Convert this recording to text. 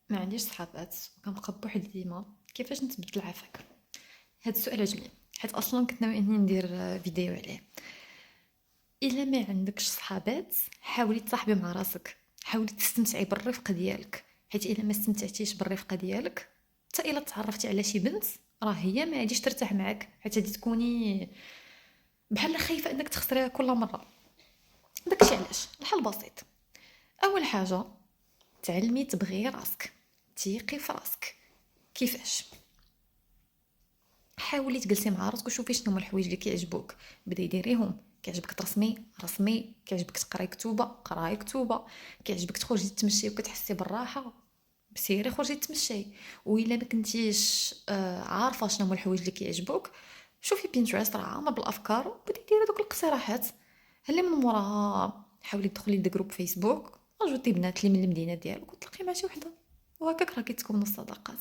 ما عنديش صحابات وكنبقى بوحدي ديما. كيفاش نتبدل عافاك؟ هاد السؤال عجبني، حيت اصلا كنت ناوي اني ندير فيديو عليه. الا ما عندكش صحابات حاولي تصاحبي مع راسك، حاولي تستمتعي بالرفقه ديالك، حيت الا ما استمتعتيش بالرفقه ديالك حتى الا تعرفتي على شي بنت راه هي ما غاديش ترتاح معاك، حيت غادي تكوني بحال خايفه انك تخسريها كل مره. داكشي علاش الحل بسيط. اول حاجه تعلمي تبغي راسك، تيقي في راسك. كيفاش؟ حاولي تجلسي مع راسك وشوفي شنو هما الحوايج اللي كيعجبوك، بداي ديريهم. كيعجبك ترسمي رسمي، كيعجبك تقراي كتوبه قراي كتوبه، كيعجبك تخرجي تمشي وكتحسي بالراحه سيري خرجي تمشي. والا ما كنتيش عارفه شنو هما الحوايج اللي كيعجبوك، شوفي بينترست راه عامر بالافكار وبداي ديري دوك الاقتراحات. هل من موراها حاولي تدخلي لدي جروب فيسبوك، اجوتي بنات اللي من المدينه ديالك وتلاقي مع شي وحده، وهكاك راه كتكونوا الصداقات.